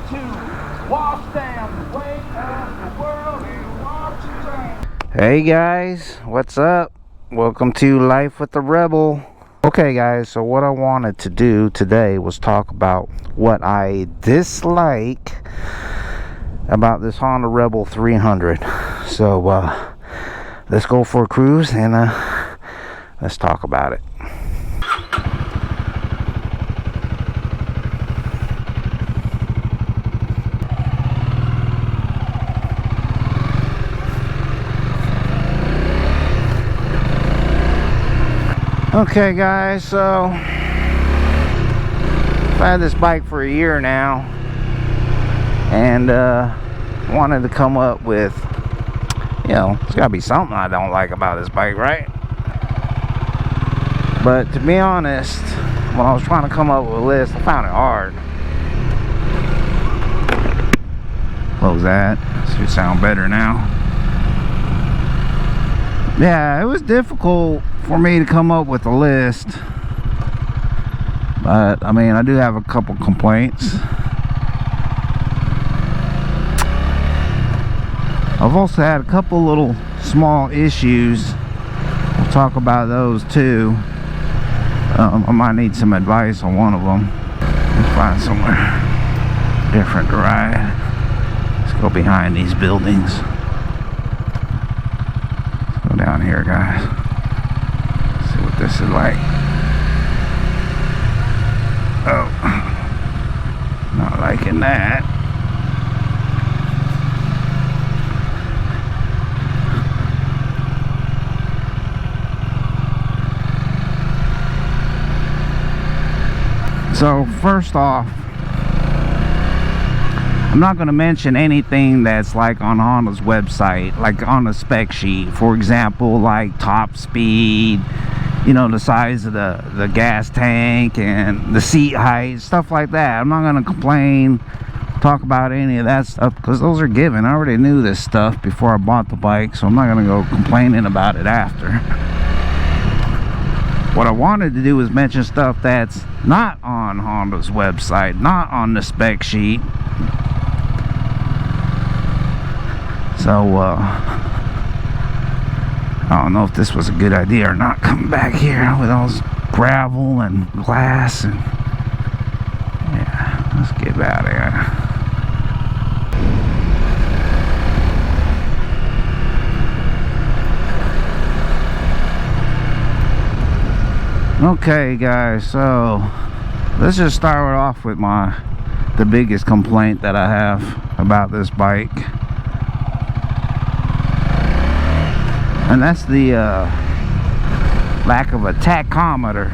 to wash down the weight of the world and watch it drown. Hey guys, what's up? Welcome to Life with the Rebel. Okay guys, so what I wanted to do today was talk about what I dislike about this Honda Rebel 300. So let's go for a cruise and let's talk about it. Okay guys, so I've had this bike for a year now and wanted to come up with, you know, there's gotta be something I don't like about this bike, right? But to be honest, when I was trying to come up with a list, I found it hard. Close that. Should sound better now. Yeah, it was difficult for me to come up with a list, but I mean, I do have a couple complaints. I've also had a couple little small issues. We'll talk about those too. I might need some advice on one of them. Let's find somewhere different to ride. Let's go behind these buildings. Let's go down here, guys. See what this is like. Oh, not liking that. So first off, I'm not going to mention anything that's like on Honda's website, like on the spec sheet. For example, like top speed, you know, the size of the gas tank and the seat height, stuff like that. I'm not going to complain, talk about any of that stuff, because those are given. I already knew this stuff before I bought the bike, so I'm not going to go complaining about it after. What I wanted to do was mention stuff that's not on Honda's website, not on the spec sheet. So, I don't know if this was a good idea or not, coming back here with all this gravel and glass and yeah, let's get out of here. Okay guys, so let's just start off with the biggest complaint that I have about this bike. And that's the lack of a tachometer.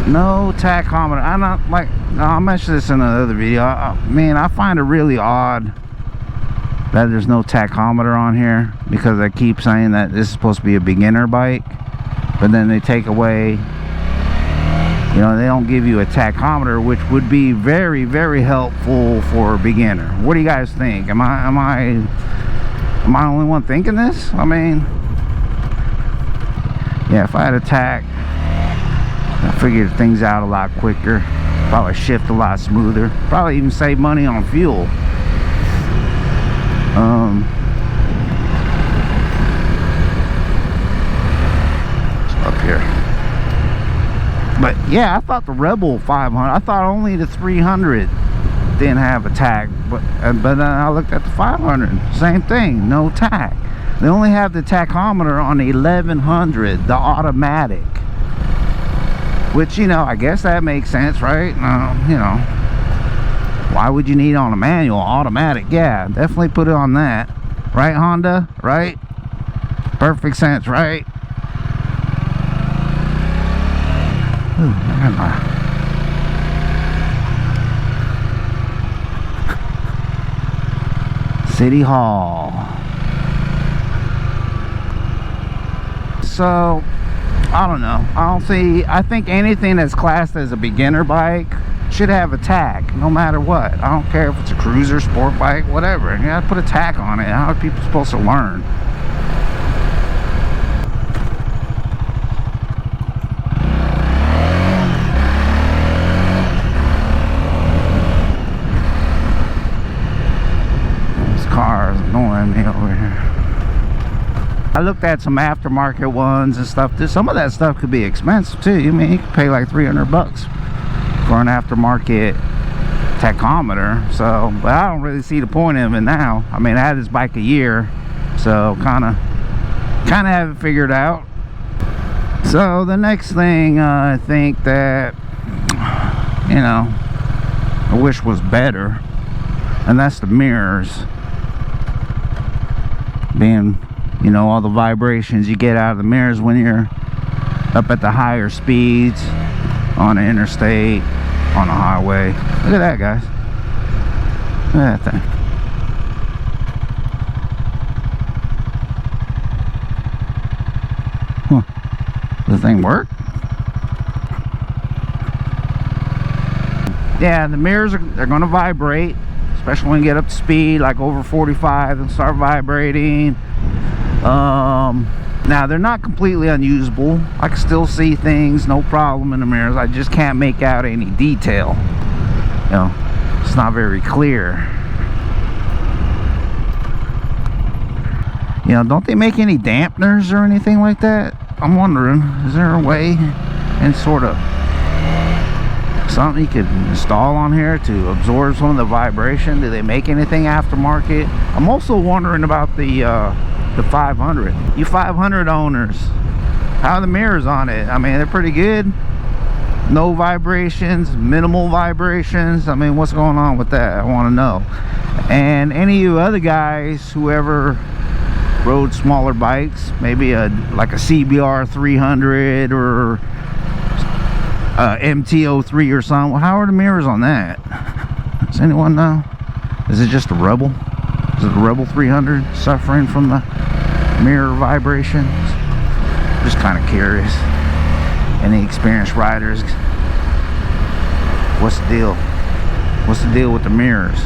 No tachometer. I'm not like, I'll mention this in another video. I find it really odd that there's no tachometer on here, because I keep saying that this is supposed to be a beginner bike, but then they take away, you know, they don't give you a tachometer, which would be very, very helpful for a beginner. What do you guys think? Am I the only one thinking this? I mean, yeah, if I had a tack, I figured things out a lot quicker, probably shift a lot smoother, probably even save money on fuel. Up here. But yeah, I thought the Rebel 500, I thought only the 300 didn't have a tach, but then I looked at the 500, same thing, no tach. They only have the tachometer on the 1100, the automatic, which, you know, I guess that makes sense, right? You know, why would you need on a manual? Automatic, yeah, definitely put it on that, right, Honda? Right? Perfect sense, right? Ooh, I got my City Hall. So I don't know, I think anything that's classed as a beginner bike should have a tach, no matter what. I don't care if it's a cruiser, sport bike, whatever. You gotta put a tach on it. How are people supposed to learn? behind me over here. I looked at some aftermarket ones and stuff. Some of that stuff could be expensive too. I mean, you could pay like 300 bucks for an aftermarket tachometer. So, but I don't really see the point of it now. I mean, I had this bike a year, so kind of have it figured out. So the next thing I think that, you know, I wish was better, and that's the mirrors. Being, you know, all the vibrations you get out of the mirrors when you're up at the higher speeds on the interstate, on the highway. Look at that, guys. Look at that thing. Huh. Does the thing work? Yeah, the mirrors they're going to vibrate, especially when you get up to speed, like over 45, and start vibrating. Now they're not completely unusable. I can still see things, no problem in the mirrors. I just can't make out any detail. You know, it's not very clear. You know, don't they make any dampeners or anything like that? I'm wondering, is there a way and sort of something you could install on here to absorb some of the vibration? Do they make anything aftermarket? I'm also wondering about the 500. You 500 owners, how are the mirrors on it? I mean, they're pretty good. No vibrations, minimal vibrations. I mean, what's going on with that? I want to know. And any of you other guys who ever rode smaller bikes, maybe like a CBR 300 or MT-03 or something, how are the mirrors on that? Does anyone know? Is it just a Rebel? Is it a Rebel 300 suffering from the mirror vibrations? Just kind of curious. Any experienced riders? What's the deal? What's the deal with the mirrors?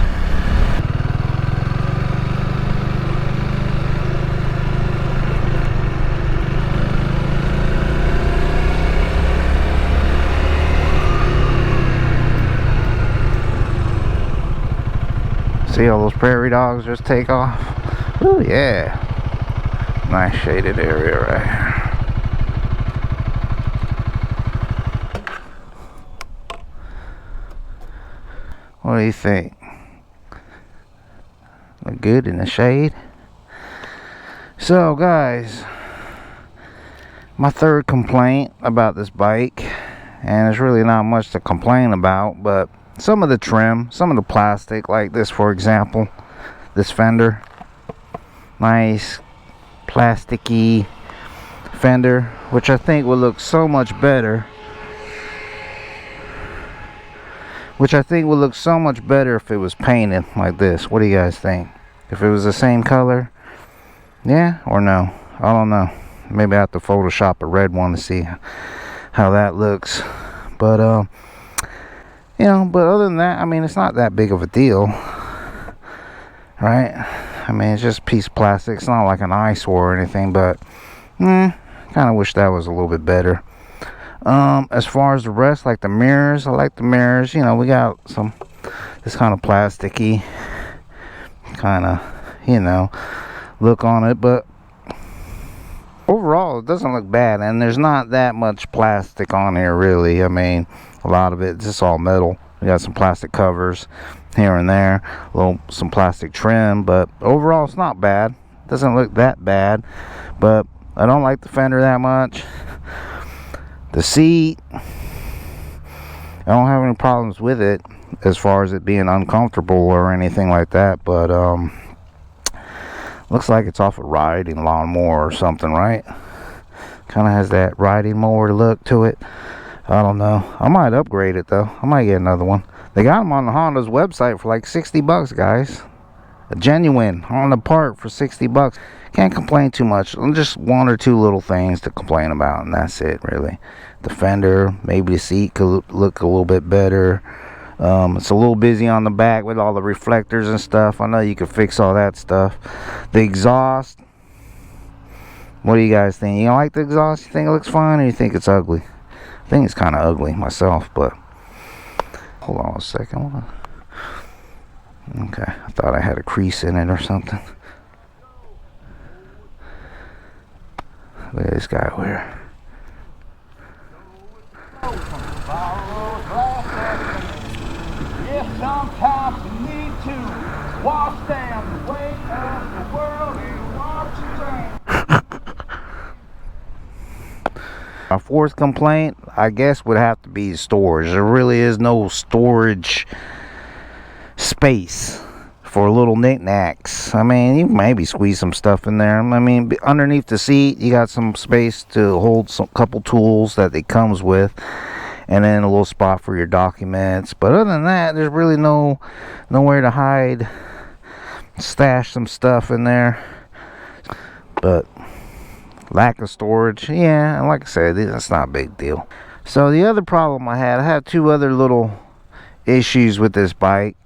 See all those prairie dogs just take off? Oh yeah. Nice shaded area right here. What do you think? Look good in the shade? So guys, my third complaint about this bike, and there's really not much to complain about, but some of the trim, some of the plastic, like this for example, this fender, nice plasticky fender, which I think would look so much better. Which I think would look so much better if it was painted like this. What do you guys think? If it was the same color? Yeah or no? I don't know. Maybe I have to Photoshop a red one to see how that looks. But you know, but other than that, I mean, it's not that big of a deal, right? I mean, it's just a piece of plastic. It's not like an eyesore or anything, but kind of wish that was a little bit better. As far as the rest, like the mirrors, I like the mirrors. You know, we got some this kind of plasticky kind of, you know, look on it, but overall it doesn't look bad, and there's not that much plastic on here really. I mean, a lot of it is just all metal. We got some plastic covers here and there, some plastic trim, but overall it's not bad. It doesn't look that bad, but I don't like the fender that much. The seat, I don't have any problems with it as far as it being uncomfortable or anything like that, but looks like it's off a riding lawnmower or something, right? Kind of has that riding mower look to it. I don't know. I might upgrade it though. I might get another one. They got them on the Honda's website for like 60 bucks, guys. A genuine Honda part for 60 bucks. Can't complain too much. Just one or two little things to complain about, and that's it really. The fender, maybe the seat could look a little bit better. It's a little busy on the back with all the reflectors and stuff. I know you could fix all that stuff. The exhaust, what do you guys think? You don't like the exhaust? You think it looks fine, or you think it's ugly? I think it's kind of ugly myself, but hold on a second. Okay, I thought I had a crease in it or something. Look at this guy over here. Yes, sometimes you need to wash down the weight of the world and watch it rain. My fourth complaint, I guess, would have to be storage. There really is no storage space for little knickknacks. I mean, you can maybe squeeze some stuff in there. I mean, underneath the seat, you got some space to hold some couple tools that it comes with, and then a little spot for your documents. But other than that, there's really nowhere to hide, stash some stuff in there. But lack of storage, yeah, like I said, that's not a big deal. So the other problem I had two other little issues with this bike.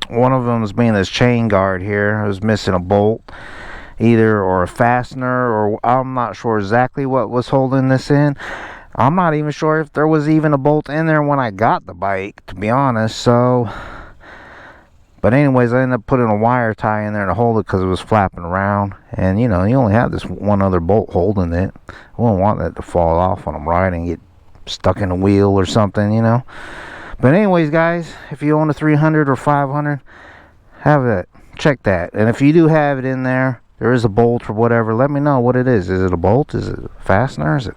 One of them was being this chain guard here. I was missing a bolt, or a fastener, or I'm not sure exactly what was holding this in. I'm not even sure if there was even a bolt in there when I got the bike, to be honest. So, but anyways, I ended up putting a wire tie in there to hold it because it was flapping around. And you know, you only have this one other bolt holding it. I wouldn't want that to fall off when I'm riding, get stuck in a wheel or something, you know. But anyways, guys, if you own a 300 or 500, have it. Check that. And if you do have it in there, there is a bolt or whatever, let me know what it is. Is it a bolt? Is it a fastener? Is it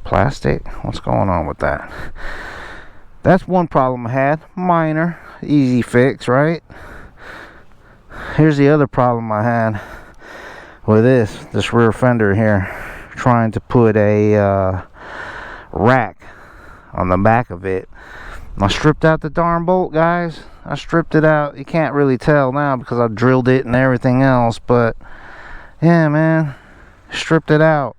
plastic? What's going on with that? That's one problem I had. Minor. Easy fix, right? Here's the other problem I had with this rear fender here. Trying to put a rack on the back of it. I stripped out the darn bolt, guys. I stripped it out. You can't really tell now because I drilled it and everything else, but yeah, man, stripped it out.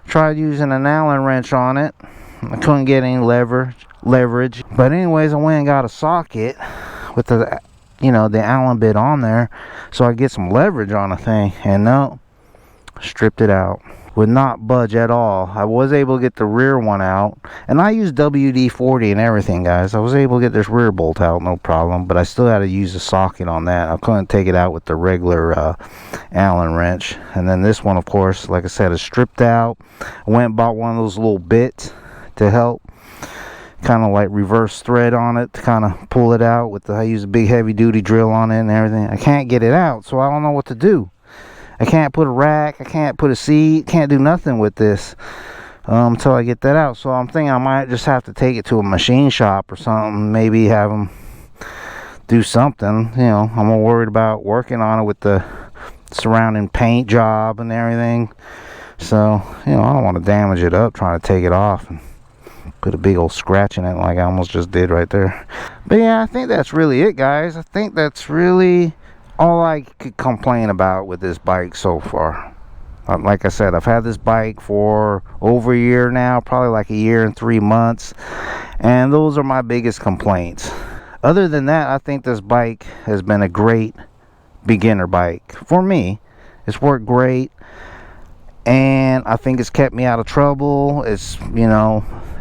Tried using an Allen wrench on it. I couldn't get any leverage. But anyways, I went and got a socket with the, the Allen bit on there so I get some leverage on the thing. And no, stripped it out. Would not budge at all. I was able to get the rear one out, and I used WD-40 and everything, guys. I was able to get this rear bolt out, no problem, but I still had to use a socket on that. I couldn't take it out with the regular Allen wrench. And then this one, of course, like I said, is stripped out. I went and bought one of those little bits to help kind of like reverse thread on it to kind of pull it out with I use a big heavy duty drill on it and everything. I can't get it out, so I don't know what to do. I can't put a rack, I can't put a seat, can't do nothing with this until I get that out. So I'm thinking I might just have to take it to a machine shop or something, maybe have them do something. I'm more worried about working on it with the surrounding paint job and everything. So, I don't want to damage it up trying to take it off and put a big old scratch in it like I almost just did right there. But yeah, I think that's really it, guys. I think that's really all I could complain about with this bike so far. Like I said, I've had this bike for over a year now, probably like a year and 3 months, and those are my biggest complaints. Other than that, I think this bike has been a great beginner bike for me. It's worked great, and I think it's kept me out of trouble. It's,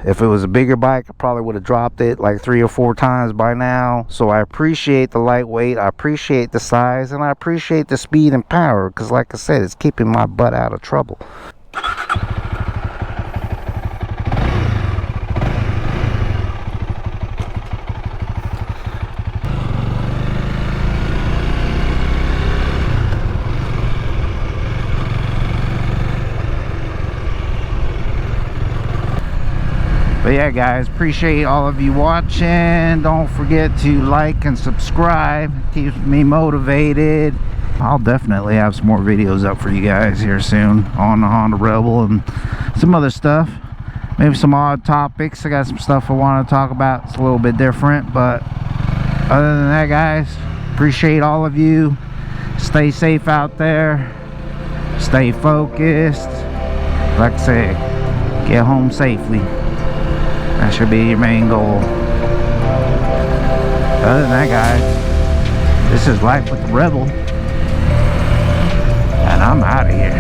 if it was a bigger bike, I probably would have dropped it like 3 or 4 times by now. So I appreciate the lightweight, I appreciate the size, and I appreciate the speed and power, because like I said, it's keeping my butt out of trouble. But yeah, guys, appreciate all of you watching. Don't forget to like and subscribe. Keeps me motivated. I'll definitely have some more videos up for you guys here soon on the Honda Rebel and some other stuff. Maybe some odd topics. I got some stuff I want to talk about. It's a little bit different, but other than that, guys, appreciate all of you. Stay safe out there. Stay focused. Like I say, get home safely. That should be your main goal. Other than that, guys, this is Life with the Rebel, and I'm out of here.